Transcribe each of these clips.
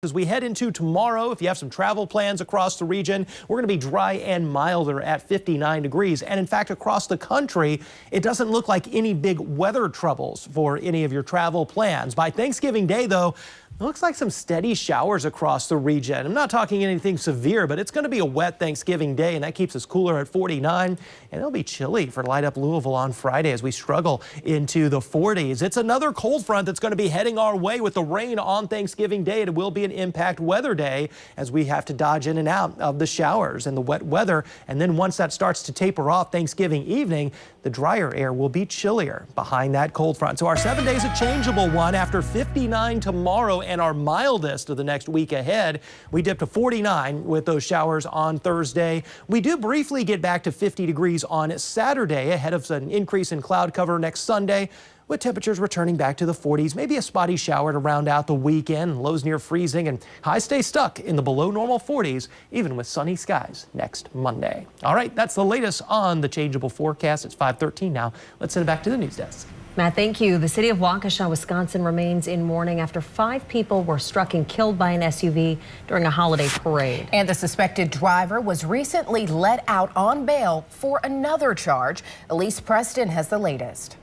As we head into tomorrow, if you have some travel plans across the region, we're going to be dry and milder at 59 degrees. And in fact, across the country, it doesn't look like any big weather troubles for any of your travel plans. By Thanksgiving Day, though, it looks like some steady showers across the region. I'm not talking anything severe, but it's going to be a wet Thanksgiving Day, and that keeps us cooler at 49. And it'll be chilly for Light Up Louisville on Friday as we struggle into the 40s. It's another cold front that's going to be heading our way with the rain on Thanksgiving Day. It will be an impact weather day as we have to dodge in and out of the showers and the wet weather. And then once that starts to taper off Thanksgiving evening, the drier air will be chillier behind that cold front. So our 7 days a changeable one after 59 tomorrow and our mildest of the next week ahead. We dip to 49 with those showers on Thursday. We do briefly get back to 50 degrees on Saturday ahead of an increase in cloud cover next Sunday, with temperatures returning back to the 40s, maybe a spotty shower to round out the weekend. Lows near freezing and highs stay stuck in the below normal 40s, even with sunny skies next Monday. All right, that's the latest on the changeable forecast. It's 5:13 now. Let's send it back to the news desk. Matt, thank you. The city of Waukesha, Wisconsin remains in mourning after 5 people were struck and killed by an SUV during a holiday parade. And the suspected driver was recently let out on bail for another charge. Elise Preston has the latest.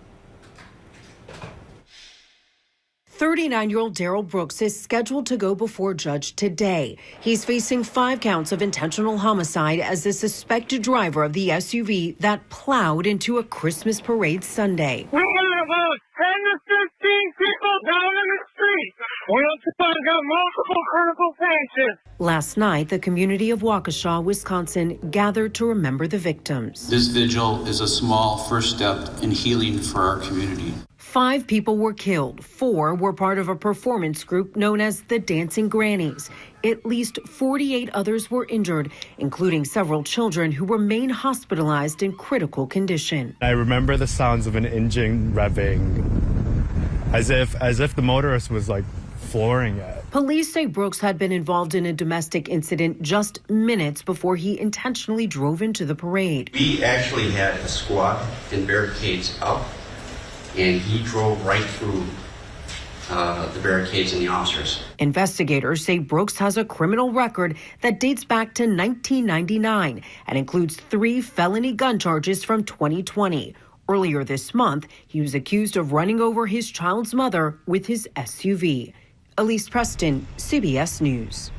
39-year-old Daryl Brooks is scheduled to go before judge today. He's facing 5 counts of intentional homicide as the suspected driver of the SUV that plowed into a Christmas parade Sunday. We got about 10 to 15 people down in the street. We also got multiple critical cases. Last night, the community of Waukesha, Wisconsin, gathered to remember the victims. This vigil is a small first step in healing for our community. 5 people were killed. 4 were part of a performance group known as the Dancing Grannies. At least 48 others were injured, including several children who remain hospitalized in critical condition. I remember the sounds of an engine revving, as if the motorist was like flooring it. Police say Brooks had been involved in a domestic incident just minutes before he intentionally drove into the parade. We actually had a squad and barricades up, and he drove right through the barricades and the officers. Investigators say Brooks has a criminal record that dates back to 1999 and includes 3 felony gun charges from 2020. Earlier this month, he was accused of running over his child's mother with his SUV. Elise Preston, CBS News.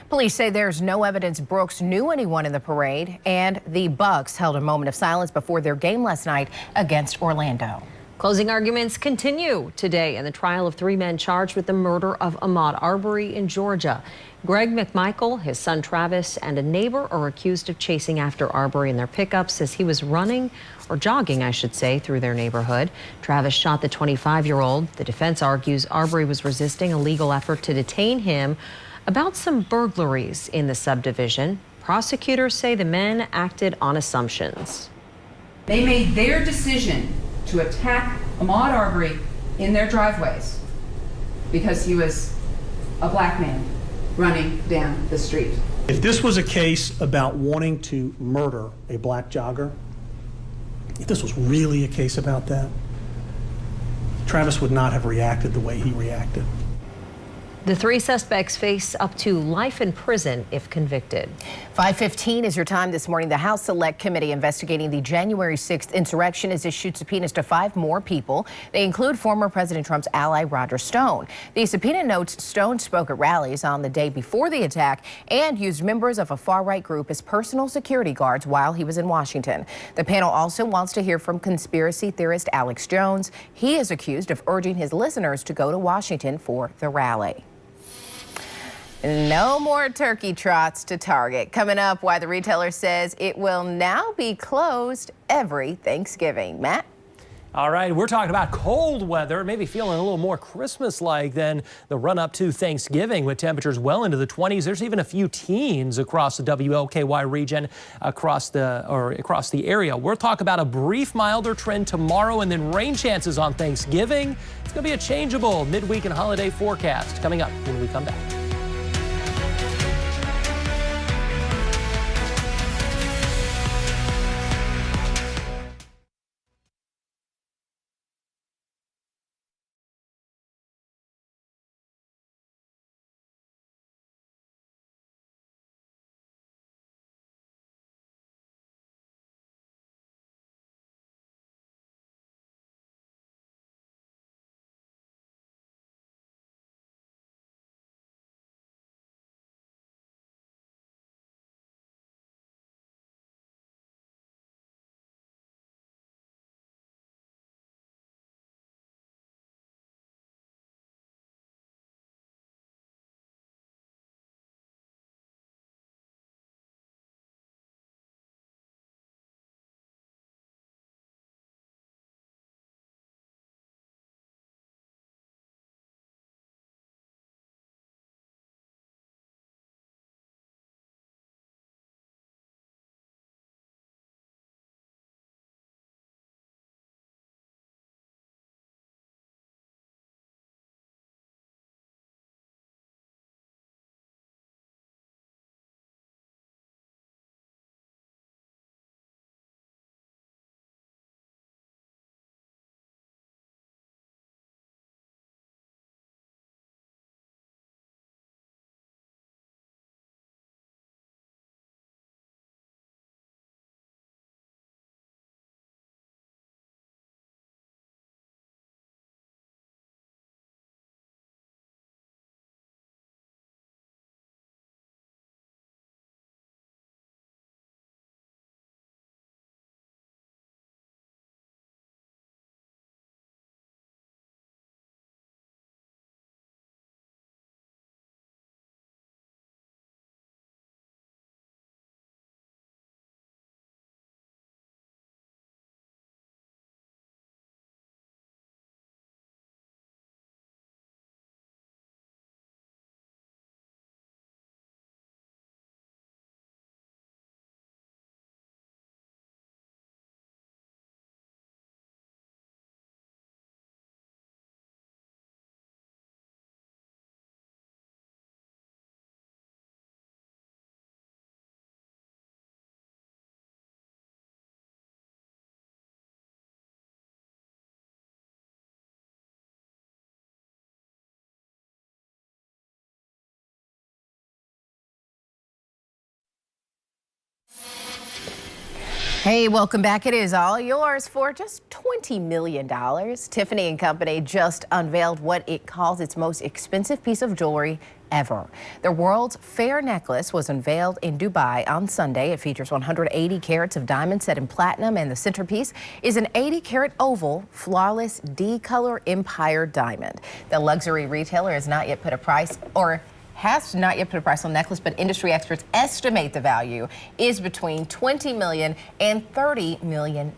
Police say there's no evidence Brooks knew anyone in the parade, and the Bucks held a moment of silence before their game last night against Orlando. Closing arguments continue today in the trial of 3 men charged with the murder of Ahmaud Arbery in Georgia. Greg McMichael, his son Travis, and a neighbor are accused of chasing after Arbery in their pickups as he was running, or jogging, I should say, through their neighborhood. Travis shot the 25-year-old. The defense argues Arbery was resisting a legal effort to detain him about some burglaries in the subdivision. Prosecutors say the men acted on assumptions. They made their decision to attack Ahmaud Arbery in their driveways because he was a black man running down the street. If this was a case about wanting to murder a black jogger, if this was really a case about that, Travis would not have reacted the way he reacted. The 3 suspects face up to life in prison if convicted. 5:15 is your time this morning. The House Select Committee investigating the January 6th insurrection has issued subpoenas to 5 more people. They include former President Trump's ally Roger Stone. The subpoena notes Stone spoke at rallies on the day before the attack and used members of a far-right group as personal security guards while he was in Washington. The panel also wants to hear from conspiracy theorist Alex Jones. He is accused of urging his listeners to go to Washington for the rally. No more turkey trots to Target. Coming up, why the retailer says it will now be closed every Thanksgiving. Matt? All right, we're talking about cold weather, maybe feeling a little more Christmas-like than the run-up to Thanksgiving with temperatures well into the 20s. There's even a few teens across the WLKY region, across the area. We'll talk about a brief milder trend tomorrow and then rain chances on Thanksgiving. It's going to be a changeable midweek and holiday forecast coming up when we come back. Hey, welcome back. It is all yours for just $20 million. Tiffany & Company just unveiled what it calls its most expensive piece of jewelry ever. The World's Fair necklace was unveiled in Dubai on Sunday. It features 180 carats of diamond set in platinum, and the centerpiece is an 80-carat oval, flawless D-color Empire diamond. The luxury retailer has not yet put a price on the necklace, but industry experts estimate the value is between $20 million and $30 million.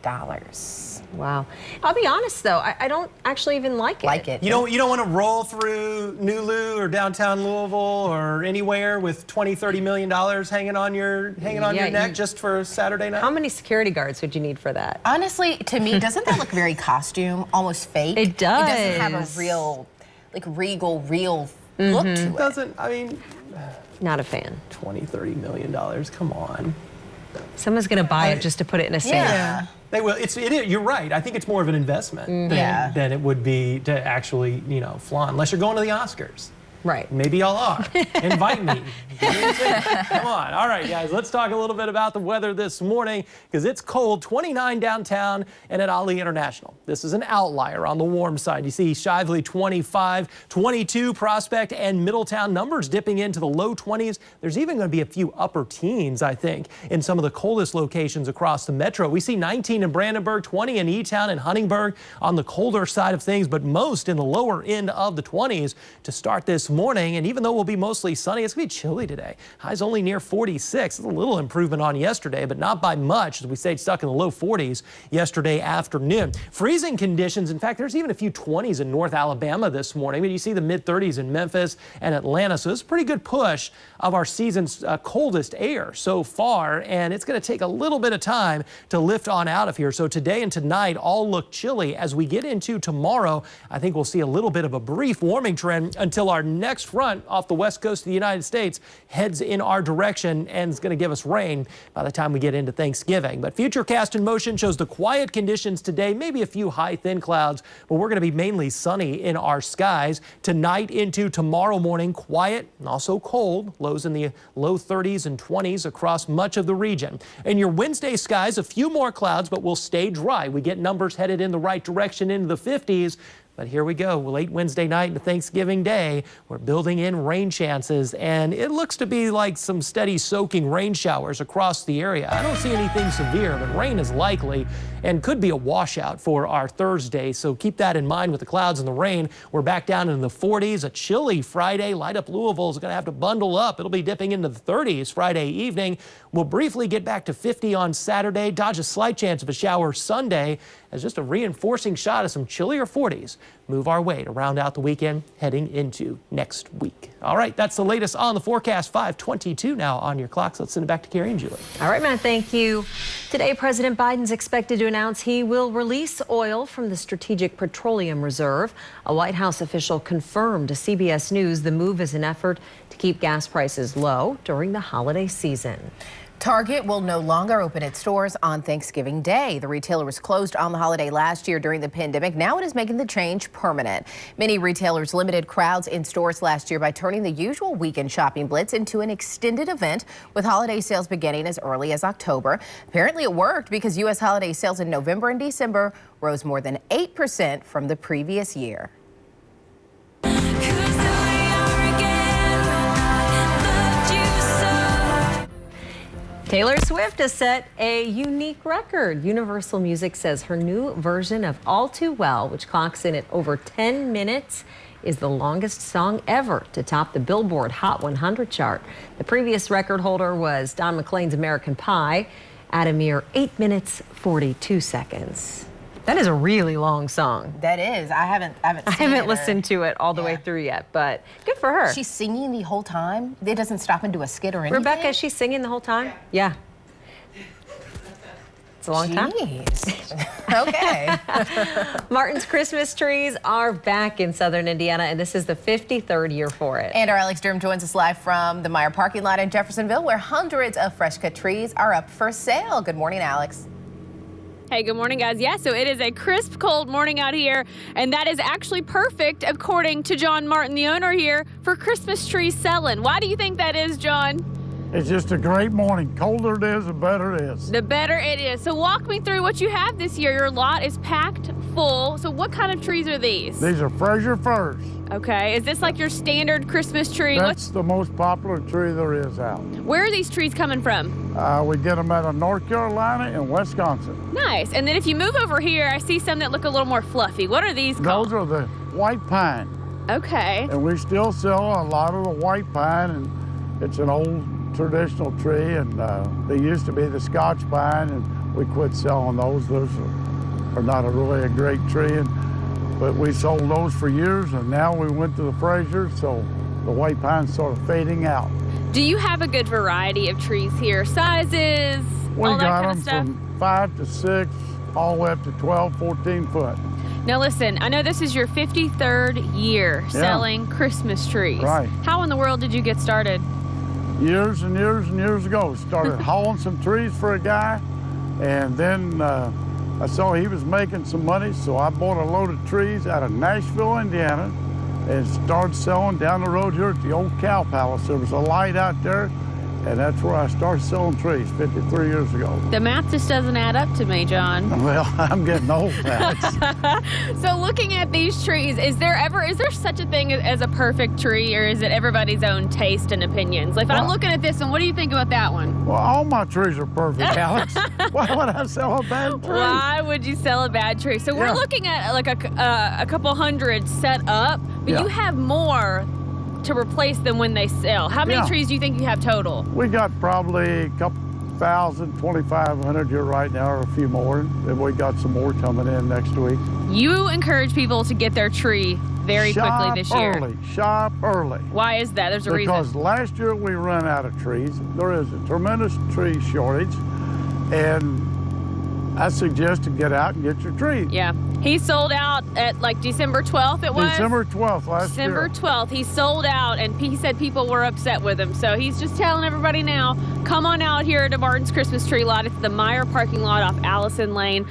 Wow. I'll be honest though, I don't actually even like it. You don't want to roll through Nulu or downtown Louisville or anywhere with $20-30 million hanging on your neck just for Saturday night? How many security guards would you need for that? Honestly, to me, doesn't that look very costume, almost fake? It does. It doesn't have a real, like regal, real look to it. Doesn't, I mean, not a fan. $20-30 million, come on. Someone's gonna buy it just to put it in a safe. Yeah. They will. You're right. I think it's more of an investment than it would be to actually, flaunt. Unless you're going to the Oscars. Right. Maybe y'all are. Invite me. Come on. All right, guys, let's talk a little bit about the weather this morning because it's cold, 29 downtown and at Ali International. This is an outlier on the warm side. You see Shively 25, 22 Prospect and Middletown numbers dipping into the low 20s. There's even going to be a few upper teens, I think, in some of the coldest locations across the metro. We see 19 in Brandenburg, 20 in E-Town and Huntingburg on the colder side of things, but most in the lower end of the 20s to start this morning. And even though we'll be mostly sunny, it's going to be chilly today. Highs only near 46. It's a little improvement on yesterday, but not by much as we stayed stuck in the low 40s yesterday afternoon. Freezing conditions. In fact, there's even a few 20s in North Alabama this morning. But you see the mid 30s in Memphis and Atlanta. So it's a pretty good push of our season's coldest air so far. And it's going to take a little bit of time to lift on out of here. So today and tonight all look chilly. As we get into tomorrow, I think we'll see a little bit of a brief warming trend until our next front off the west coast of the United States heads in our direction and is going to give us rain by the time we get into Thanksgiving. But Futurecast in Motion shows the quiet conditions today, maybe a few high thin clouds, but we're going to be mainly sunny in our skies. Tonight into tomorrow morning, quiet and also cold, lows in the low 30s and 20s across much of the region. In your Wednesday skies, a few more clouds, but we'll stay dry. We get numbers headed in the right direction into the 50s. But here we go, late Wednesday night into Thanksgiving Day. We're building in rain chances, and it looks to be like some steady soaking rain showers across the area. I don't see anything severe, but rain is likely and could be a washout for our Thursday. So keep that in mind with the clouds and the rain. We're back down in the 40s. A chilly Friday. Light Up Louisville is going to have to bundle up. It'll be dipping into the 30s Friday evening. We'll briefly get back to 50 on Saturday. Dodge a slight chance of a shower Sunday as just a reinforcing shot of some chillier 40s move our way to round out the weekend heading into next week. All right, that's the latest on the forecast. 5:22 now on your clocks. Let's send it back to Carrie and Julie. All right, Matt, thank you. Today, President Biden's expected to announce he will release oil from the Strategic Petroleum Reserve. A White House official confirmed to CBS News the move is an effort to keep gas prices low during the holiday season. Target will no longer open its stores on Thanksgiving Day. The retailer was closed on the holiday last year during the pandemic. Now it is making the change permanent. Many retailers limited crowds in stores last year by turning the usual weekend shopping blitz into an extended event with holiday sales beginning as early as October. Apparently it worked because U.S. holiday sales in November and December rose more than 8% from the previous year. Taylor Swift has set a unique record. Universal Music says her new version of All Too Well, which clocks in at over 10 minutes, is the longest song ever to top the Billboard Hot 100 chart. The previous record holder was Don McLean's American Pie at a mere 8 minutes, 42 seconds. That is a really long song. That is. I haven't listened to it all the way through yet, but good for her. She's singing the whole time. It doesn't stop and do a skit or anything. Rebecca, is she singing the whole time? Yeah. It's a long time. Okay. Martin's Christmas trees are back in southern Indiana, and this is the 53rd year for it. And our Alex Durham joins us live from the Meijer parking lot in Jeffersonville, where hundreds of fresh cut trees are up for sale. Good morning, Alex. Hey, good morning, guys. Yeah, so it is a crisp, cold morning out here, and that is actually perfect, according to John Martin, the owner here, for Christmas trees selling. Why do you think that is, John? It's just a great morning. Colder it is, the better it is. The better it is. So walk me through what you have this year. Your lot is packed full. So what kind of trees are these? These are Fraser firs. Okay. Is this like your standard Christmas tree? That's the most popular tree there is out. Where are these trees coming from? We get them out of North Carolina and Wisconsin. Nice. And then if you move over here, I see some that look a little more fluffy. What are these called? Those are the white pine. Okay. And we still sell a lot of the white pine, and it's an old traditional tree, and they used to be the Scotch pine, and we quit selling those. Those are not really a great tree, but we sold those for years, and now we went to the Fraser, so the white pine's sort of fading out. Do you have a good variety of trees here? Sizes, all that kind of stuff? From 5 to 6, all the way up to 12, 14 foot. Now listen, I know this is your 53rd year selling Christmas trees. Right. How in the world did you get started? Years and years and years ago, started hauling some trees for a guy, and then I saw he was making some money, so I bought a load of trees out of Nashville, Indiana, and started selling down the road here at the old Cow Palace. There was a light out there, and that's where I started selling trees 53 years ago. The math just doesn't add up to me, John. Well, I'm getting old now. So looking at these trees, is there such a thing as a perfect tree, or is it everybody's own taste and opinions? If I'm looking at this one, what do you think about that one? Well, all my trees are perfect, Alex. Why would I sell a bad tree? Why would you sell a bad tree? So we're looking at like a couple hundred set up, but you have more to replace them when they sell. How many trees do you think you have total? We got probably a couple thousand, 2,500 here right now, or a few more. And we got some more coming in next week. You encourage people to get their tree very quickly this year. Shop early. Why is that? There's a reason. Because last year we ran out of trees. There is a tremendous tree shortage, and I suggest to get out and get your tree. Yeah. He sold out at like December 12th it was? December 12th last year. December 12th. He sold out, and he said people were upset with him. So he's just telling everybody now, come on out here to Martin's Christmas Tree Lot. It's the Meyer parking lot off Allison Lane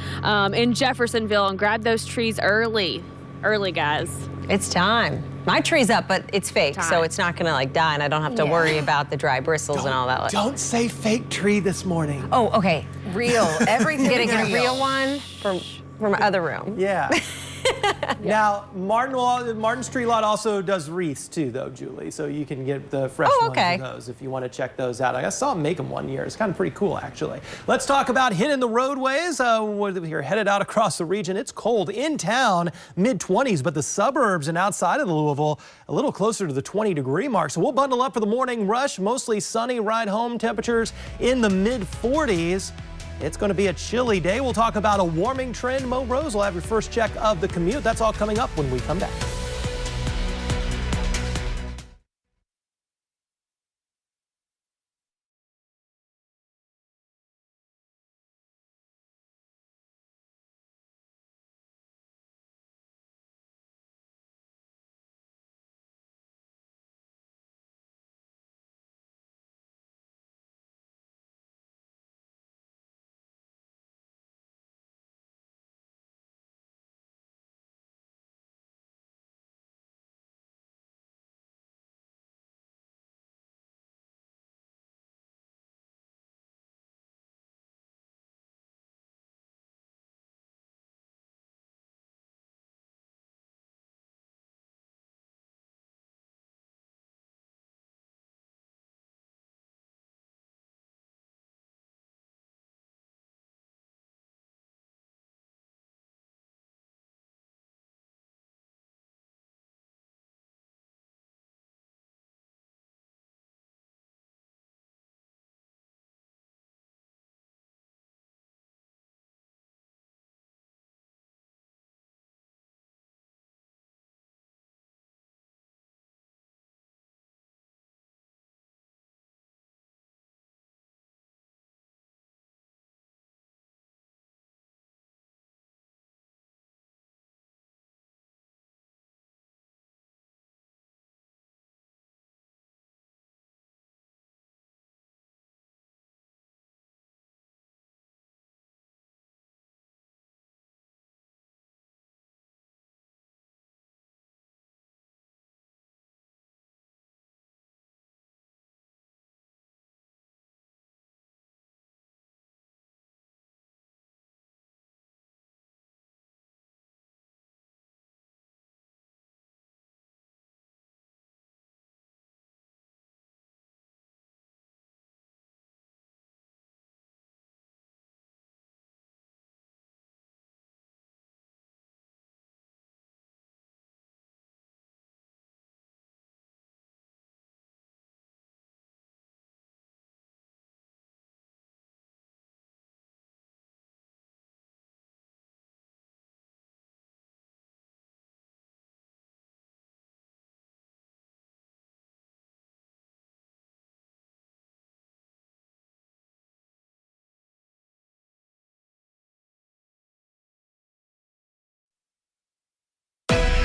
in Jeffersonville, and grab those trees early. Early, guys. It's time. My tree's up, but it's fake, so it's not gonna like die, and I don't have to worry about the dry bristles and all that. Don't say fake tree this morning. Oh, okay. Real. Everything. Getting a real one from other room. Yeah. Now, Martin's Tree Lot also does wreaths too, though, Julie. So you can get the fresh ones of those if you want to check those out. I saw him make them one year. It's kind of pretty cool, actually. Let's talk about hitting the roadways. We're headed out across the region. It's cold in town, mid-20s, but the suburbs and outside of Louisville, a little closer to the 20-degree mark. So we'll bundle up for the morning rush. Mostly sunny ride home, temperatures in the mid-40s. It's going to be a chilly day. We'll talk about a warming trend. Mo Rose will have your first check of the commute. That's all coming up when we come back.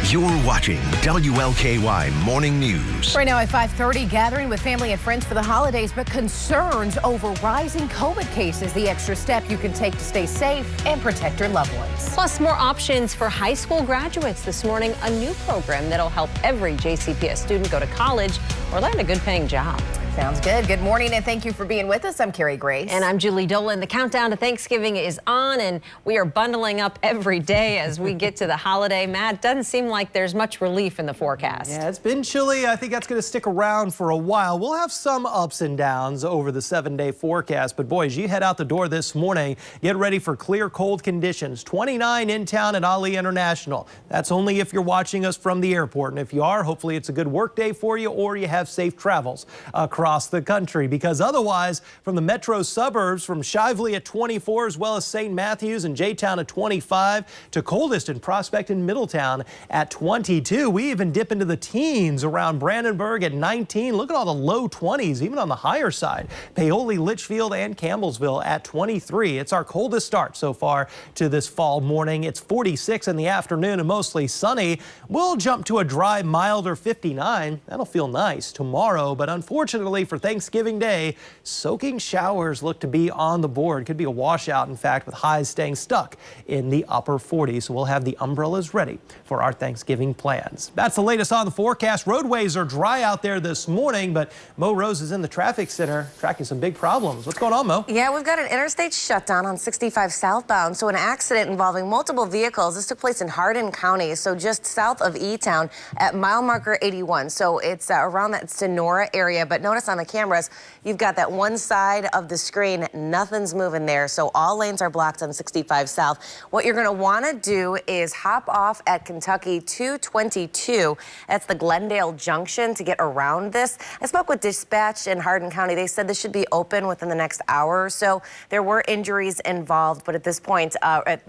You're watching WLKY Morning News. Right now at 5:30, gathering with family and friends for the holidays, but concerns over rising COVID cases. The extra step you can take to stay safe and protect your loved ones. Plus, more options for high school graduates this morning. A new program that'll help every JCPS student go to college or land a good-paying job. Sounds good. Good morning and thank you for being with us. I'm Carrie Grace. And I'm Julie Dolan. The countdown to Thanksgiving is on, and we are bundling up every day as we get to the holiday. Matt, doesn't seem like there's much relief in the forecast. Yeah, it's been chilly. I think that's going to stick around for a while. We'll have some ups and downs over the 7-day forecast, but boy, as you head out the door this morning, get ready for clear, cold conditions. 29 in town at Ali International. That's only if you're watching us from the airport, and if you are, hopefully it's a good work day for you or you have safe travels across the country, because otherwise from the metro suburbs, from Shively at 24 as well as St. Matthews and J-Town at 25 to coldest in Prospect and Middletown at 22. We even dip into the teens around Brandenburg at 19. Look at all the low 20s, even on the higher side. Paoli, Litchfield and Campbellsville at 23. It's our coldest start so far to this fall morning. It's 46 in the afternoon and mostly sunny. We'll jump to a dry, milder 59. That'll feel nice tomorrow, but unfortunately for Thanksgiving Day, soaking showers look to be on the board. Could be a washout, in fact, with highs staying stuck in the upper 40s. So we'll have the umbrellas ready for our Thanksgiving plans. That's the latest on the forecast. Roadways are dry out there this morning, but Mo Rose is in the traffic center tracking some big problems. What's going on, Mo? Yeah, we've got an interstate shutdown on 65 southbound. So an accident involving multiple vehicles. This took place in Hardin County, so just south of E-Town at mile marker 81. So it's around that Sonora area, but notice on the cameras, you've got that one side of the screen, nothing's moving there. So all lanes are blocked on 65 South. What you're going to want to do is hop off at Kentucky 222. That's the Glendale Junction to get around this. I spoke with dispatch in Hardin County. They said this should be open within the next hour or so. There were injuries involved, but at this point,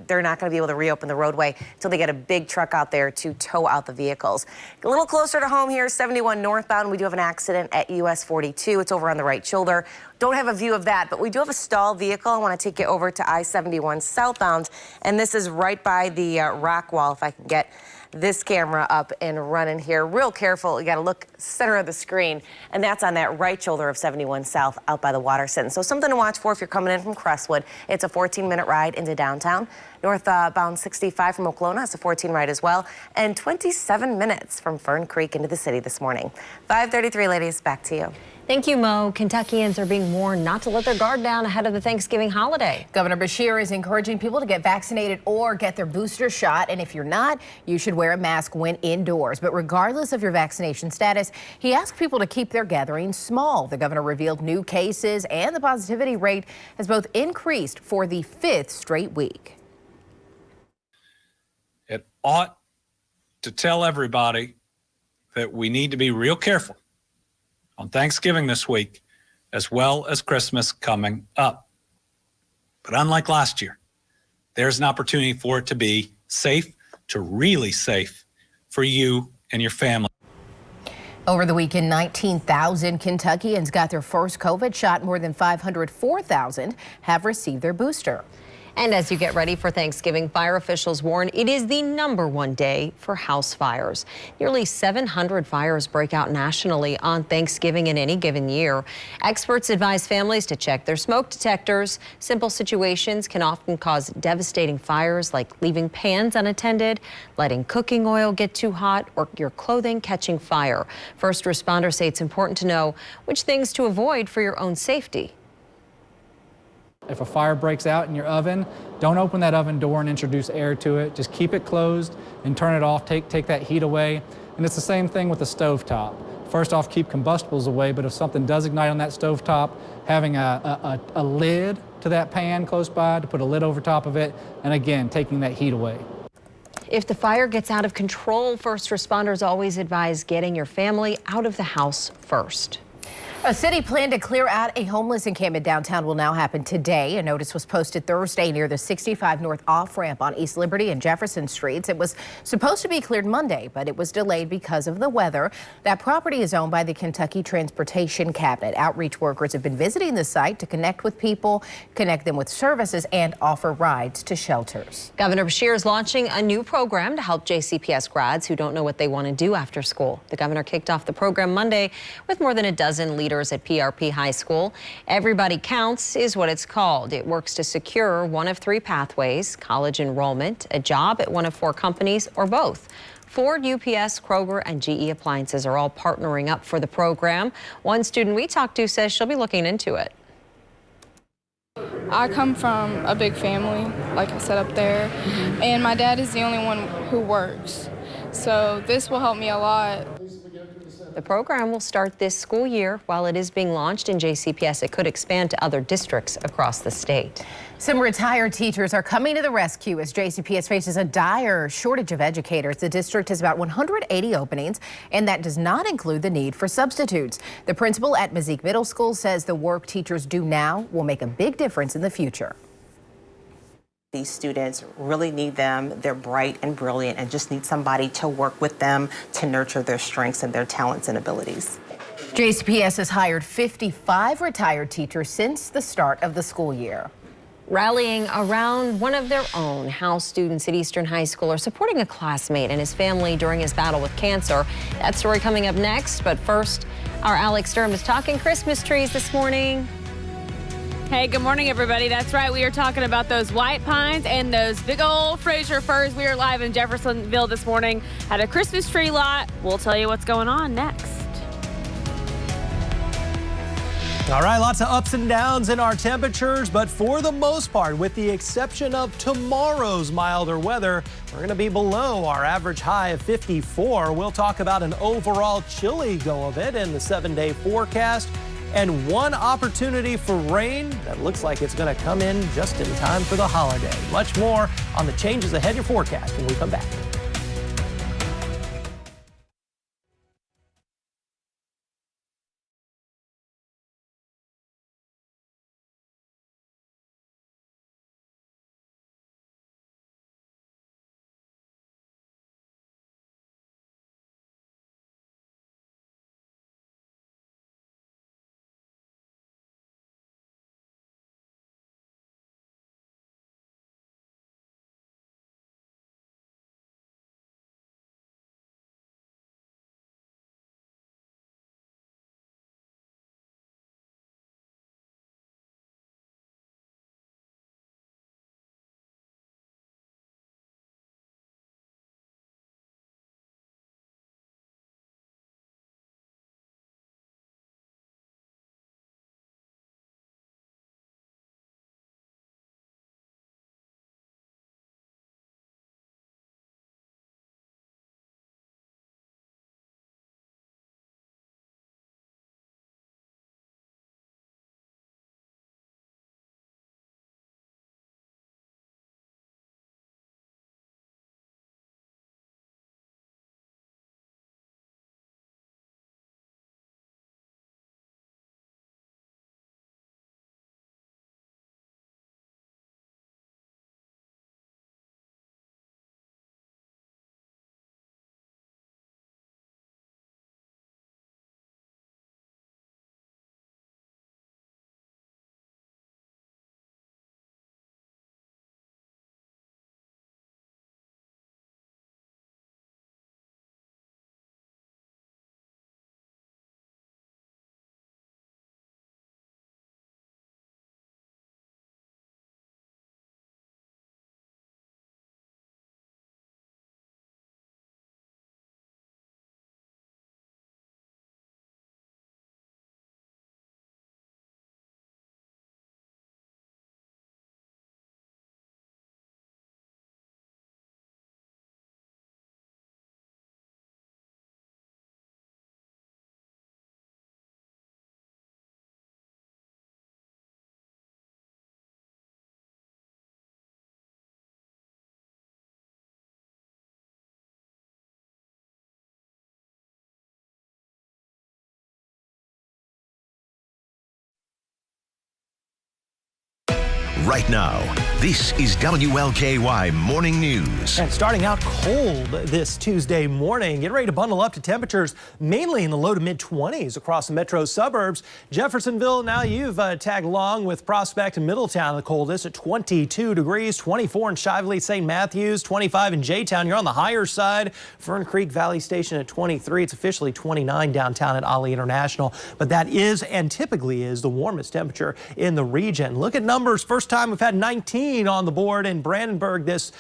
they're not going to be able to reopen the roadway until they get a big truck out there to tow out the vehicles. A little closer to home here, 71 northbound. We do have an accident at US 42. It's over on the right shoulder. Don't have a view of that, but we do have a stalled vehicle. I want to take you over to I-71 southbound, and this is right by the rock wall. If I can get this camera up and running here. Real careful. You got to look center of the screen, and that's on that right shoulder of 71 South out by the water sentence. So something to watch for if you're coming in from Crestwood. It's a 14-minute ride into downtown. Northbound 65 from Oklahoma, it's a 14 ride as well, and 27 minutes from Fern Creek into the city this morning. 5:33, ladies, back to you. Thank you, Mo. Kentuckians are being warned not to let their guard down ahead of the Thanksgiving holiday. Governor Beshear is encouraging people to get vaccinated or get their booster shot. And if you're not, you should wear a mask when indoors. But regardless of your vaccination status, he asked people to keep their gatherings small. The governor revealed new cases and the positivity rate has both increased for the 5th straight week. It ought to tell everybody that we need to be real careful on Thanksgiving this week, as well as Christmas coming up. But unlike last year, there's an opportunity for it to be safe, to really safe for you and your family. Over the weekend, 19,000 Kentuckians got their first COVID shot. More than 504,000 have received their booster. And as you get ready for Thanksgiving, fire officials warn it is the #1 day for house fires. Nearly 700 fires break out nationally on Thanksgiving in any given year. Experts advise families to check their smoke detectors. Simple situations can often cause devastating fires, like leaving pans unattended, letting cooking oil get too hot, or your clothing catching fire. First responders say it's important to know which things to avoid for your own safety. If a fire breaks out in your oven, don't open that oven door and introduce air to it. Just keep it closed and turn it off. Take that heat away. And it's the same thing with the stovetop. First off, keep combustibles away, but if something does ignite on that stovetop, having a lid to that pan close by to put a lid over top of it, and again, taking that heat away. If the fire gets out of control, first responders always advise getting your family out of the house first. A city plan to clear out a homeless encampment downtown will now happen today. A notice was posted Thursday near the 65 North off-ramp on East Liberty and Jefferson Streets. It was supposed to be cleared Monday, but it was delayed because of the weather. That property is owned by the Kentucky Transportation Cabinet. Outreach workers have been visiting the site to connect with people, connect them with services, and offer rides to shelters. Governor Beshear is launching a new program to help JCPS grads who don't know what they want to do after school. The governor kicked off the program Monday with more than a dozen leaders at PRP High School. Everybody Counts is what it's called. It works to secure one of three pathways: college enrollment, a job at one of four companies, or both. Ford, UPS, Kroger, and GE Appliances are all partnering up for the program. One student we talked to says she'll be looking into it. I come from a big family, like I said up there, and my dad is the only one who works. So this will help me a lot. The program will start this school year. While it is being launched in JCPS, it could expand to other districts across the state. Some retired teachers are coming to the rescue as JCPS faces a dire shortage of educators. The district has about 180 openings, and that does not include the need for substitutes. The principal at Mesique Middle School says the work teachers do now will make a big difference in the future. These students really need them. They're bright and brilliant and just need somebody to work with them to nurture their strengths and their talents and abilities. JCPS has hired 55 retired teachers since the start of the school year. Rallying around one of their own, House students at Eastern High School are supporting a classmate and his family during his battle with cancer. That story coming up next, but first, our Alex Sturm is talking Christmas trees this morning. Hey, good morning, everybody. That's right. We are talking about those white pines and those big old Fraser firs. We are live in Jeffersonville this morning at a Christmas tree lot. We'll tell you what's going on next. All right, lots of ups and downs in our temperatures, but for the most part, with the exception of tomorrow's milder weather, we're going to be below our average high of 54. We'll talk about an overall chilly go of it in the 7-day forecast, and one opportunity for rain that looks like it's going to come in just in time for the holiday. Much more on the changes ahead in your forecast when we come back. right now. This is WLKY Morning News. And starting out cold this Tuesday morning. Get ready to bundle up to temperatures mainly in the low to mid 20s across the metro suburbs. Jeffersonville, now you've tagged along with Prospect and Middletown, the coldest at 22 degrees, 24 in Shively, St. Matthews, 25 in J-Town. You're on the higher side. Fern Creek Valley Station at 23. It's officially 29 downtown at Ali International, but that is and typically is the warmest temperature in the region. Look at numbers. First time we've had 19 on the board in Brandenburg this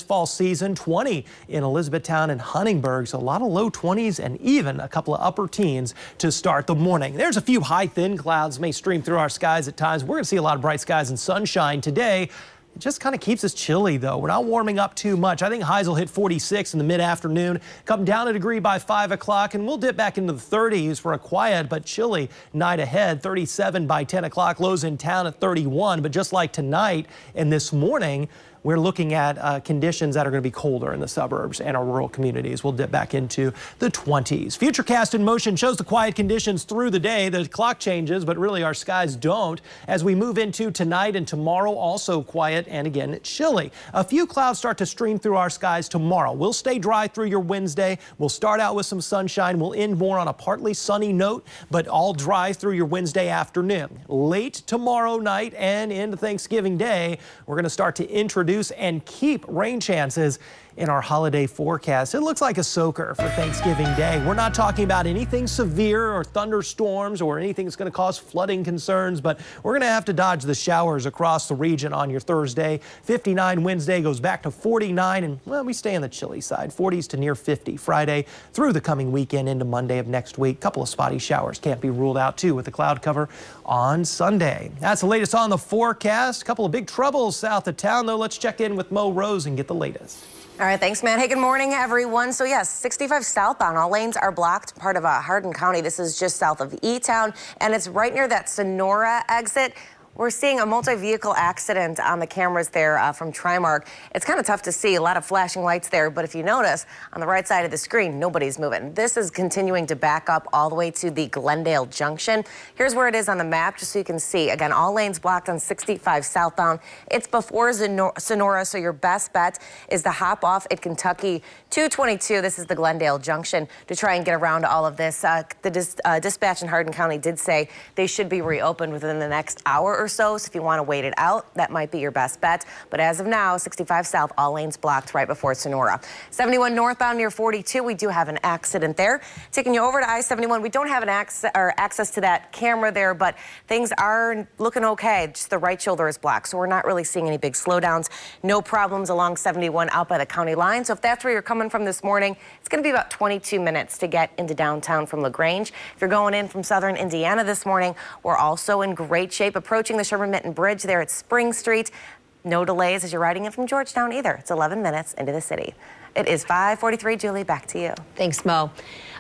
fall season, 20 in Elizabethtown and Huntingburg. So a lot of low 20s and even a couple of upper teens to start the morning. There's a few high thin clouds may stream through our skies at times. We're going to see a lot of bright skies and sunshine today. It just kind of keeps us chilly, though. We're not warming up too much. I think highs will hit 46 in the mid-afternoon, come down a degree by 5 o'clock, and we'll dip back into the 30s for a quiet but chilly night ahead. 37 by 10 o'clock, lows in town at 31. But just like tonight and this morning, we're looking at conditions that are going to be colder in the suburbs and our rural communities. We'll dip back into the 20s. Futurecast in motion shows the quiet conditions through the day. The clock changes, but really our skies don't. As we move into tonight and tomorrow, also quiet and again chilly. A few clouds start to stream through our skies tomorrow. We'll stay dry through your Wednesday. We'll start out with some sunshine. We'll end more on a partly sunny note, but all dry through your Wednesday afternoon. Late tomorrow night and into Thanksgiving Day, we're going to start to introduce and keep rain chances in our holiday forecast. It looks like a soaker for Thanksgiving Day. We're not talking about anything severe or thunderstorms or anything that's going to cause flooding concerns, but we're going to have to dodge the showers across the region on your Thursday. 59 Wednesday goes back to 49, and well, we stay on the chilly side, 40s to near 50 Friday through the coming weekend into Monday of next week. Couple of spotty showers can't be ruled out too with the cloud cover on Sunday. That's the latest on the forecast. A couple of big troubles south of town, though. Let's check in with Mo Rose and get the latest. All right, thanks, Matt. Hey, good morning, everyone. So yes, 65 southbound. All lanes are blocked, part of Hardin County. This is just south of E-Town, and it's right near that Sonora exit. We're seeing a multi-vehicle accident on the cameras there from Trimark. It's kind of tough to see, a lot of flashing lights there, but if you notice, on the right side of the screen, nobody's moving. This is continuing to back up all the way to the Glendale Junction. Here's where it is on the map, just so you can see. Again, all lanes blocked on 65 southbound. It's before Sonora, so your best bet is to hop off at Kentucky 222. This is the Glendale Junction to try and get around all of this. The dispatch in Hardin County did say they should be reopened within the next hour or so if you want to wait it out, that might be your best bet. But as of now, 65 south, all lanes blocked right before Sonora. 71 northbound near 42, we do have an accident there. Taking you over to I-71, we don't have an access to that camera there, but things are looking okay. Just the right shoulder is blocked, so we're not really seeing any big slowdowns. No problems along 71 out by the county line. So if that's where you're coming from this morning, it's going to be about 22 minutes to get into downtown from LaGrange. If you're going in from southern Indiana this morning, we're also in great shape approaching the Sherman-Minton Bridge there at Spring Street. No delays as you're riding in from Georgetown either. It's 11 minutes into the city. It is 5:43. Julie, back to you. Thanks, Mo.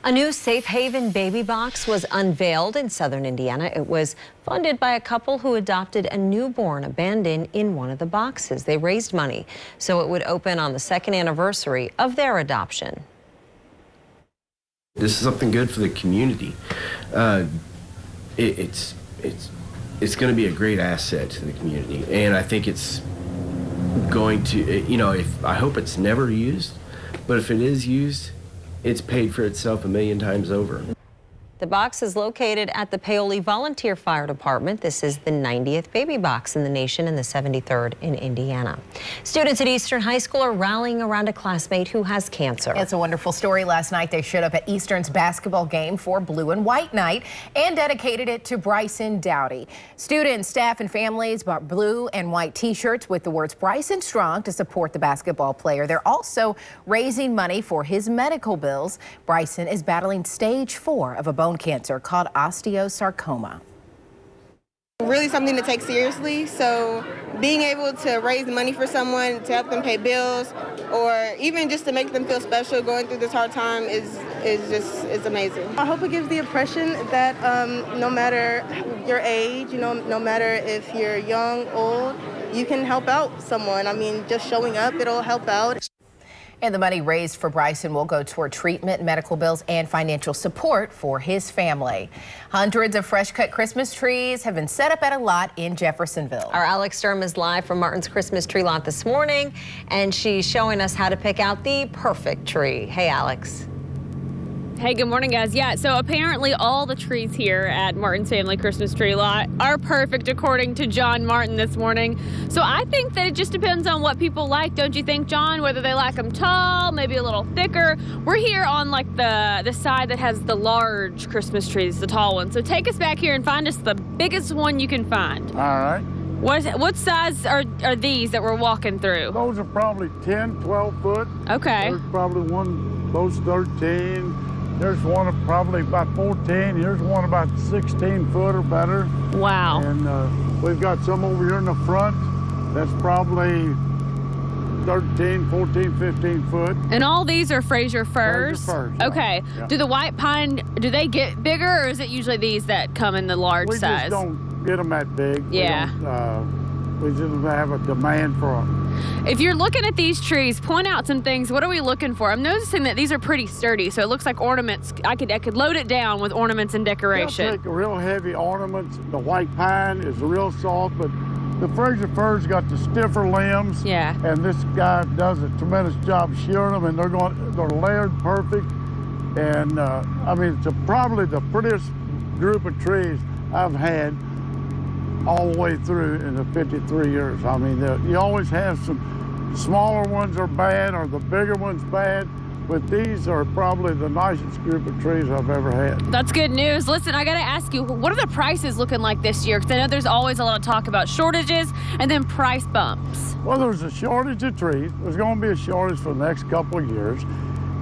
A new Safe Haven baby box was unveiled in southern Indiana. It was funded by a couple who adopted a newborn abandoned in one of the boxes. They raised money so it would open on the 2nd anniversary of their adoption. This is something good for the community. It's going to be a great asset to the community, and I think it's going to, I hope it's never used, but if it is used, it's paid for itself a million times over. The box is located at the Paoli Volunteer Fire Department. This is the 90th baby box in the nation and the 73rd in Indiana. Students at Eastern High School are rallying around a classmate who has cancer. It's a wonderful story. Last night they showed up at Eastern's basketball game for Blue and White Night and dedicated it to Bryson Dowdy. Students, staff, and families bought blue and white t-shirts with the words Bryson Strong to support the basketball player. They're also raising money for his medical bills. Bryson is battling stage 4 of a bone cancer called osteosarcoma. Really something to take seriously, so being able to raise money for someone to help them pay bills or even just to make them feel special going through this hard time is amazing. I hope it gives the impression that no matter your age, no matter if you're young, old, you can help out someone. I mean, just showing up, it'll help out. And the money raised for Bryson will go toward treatment, medical bills, and financial support for his family. Hundreds of fresh-cut Christmas trees have been set up at a lot in Jeffersonville. Our Alex Sturm is live from Martin's Christmas tree lot this morning, and she's showing us how to pick out the perfect tree. Hey, Alex. Hey, good morning, guys. Yeah, so apparently all the trees here at Martin's Family Christmas Tree Lot are perfect, according to John Martin this morning. So I think that it just depends on what people like, don't you think, John? Whether they like them tall, maybe a little thicker. We're here on like the side that has the large Christmas trees, the tall ones. So take us back here and find us the biggest one you can find. All right. What size are these that we're walking through? Those are probably 10, 12 foot. Okay. There's probably one, those 13. There's one of probably about 14. Here's one about 16 foot or better. Wow. And we've got some over here in the front that's probably 13, 14, 15 foot. And all these are Fraser firs? Fraser firs, yeah. Okay. Yeah. Do the white pine, do they get bigger, or is it usually these that come in the large We size? just don't get them that big. Yeah. We just have a demand for them. If you're looking at these trees, point out some things. What are we looking for? I'm noticing that these are pretty sturdy, so it looks like ornaments. I could load it down with ornaments and decoration. They'll take real heavy ornaments. The white pine is real soft, but the Fraser fir's got the stiffer limbs. Yeah. And this guy does a tremendous job shearing them, and they're layered perfect. And I mean, it's probably the prettiest group of trees I've had all the way through in the 53 years. I mean, you always have some smaller ones are bad or the bigger ones bad, but these are probably the nicest group of trees I've ever had. That's good news. Listen, I got to ask you, what are the prices looking like this year? Because I know there's always a lot of talk about shortages and then price bumps. Well, there's a shortage of trees. There's going to be a shortage for the next couple of years.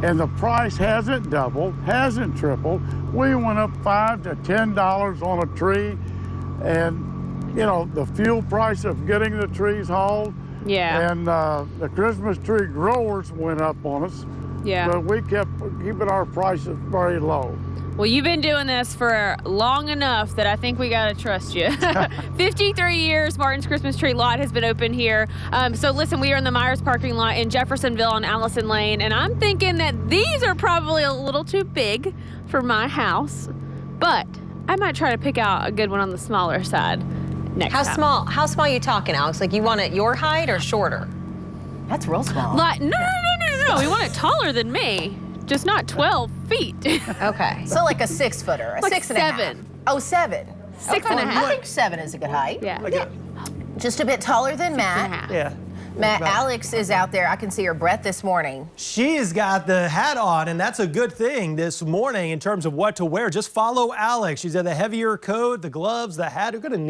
And the price hasn't doubled, hasn't tripled. We went up $5 to $10 on a tree. And you know, the fuel price of getting the trees hauled. Yeah. And the Christmas tree growers went up on us. Yeah. But we kept keeping our prices very low. Well, you've been doing this for long enough that I think we got to trust you. 53 years, Martin's Christmas Tree Lot has been open here. So listen, we are in the Myers parking lot in Jeffersonville on Allison Lane, and I'm thinking that these are probably a little too big for my house, but I might try to pick out a good one on the smaller side. How small are you talking, Alex? Like, you want it your height or shorter? That's real small. Like, no. We want it taller than me, just not 12 feet. Okay. So like a 6 footer, a Like 6 and a half. 7. Oh, 7. 6 and a half. I think 7 is a good height. Yeah. Just a bit taller than Matt. Yeah. Matt, Alex is out there. I can see her breath this morning. She's got the hat on, and that's a good thing this morning in terms of what to wear. Just follow Alex. She's at the heavier coat, the gloves, the hat. You're going to need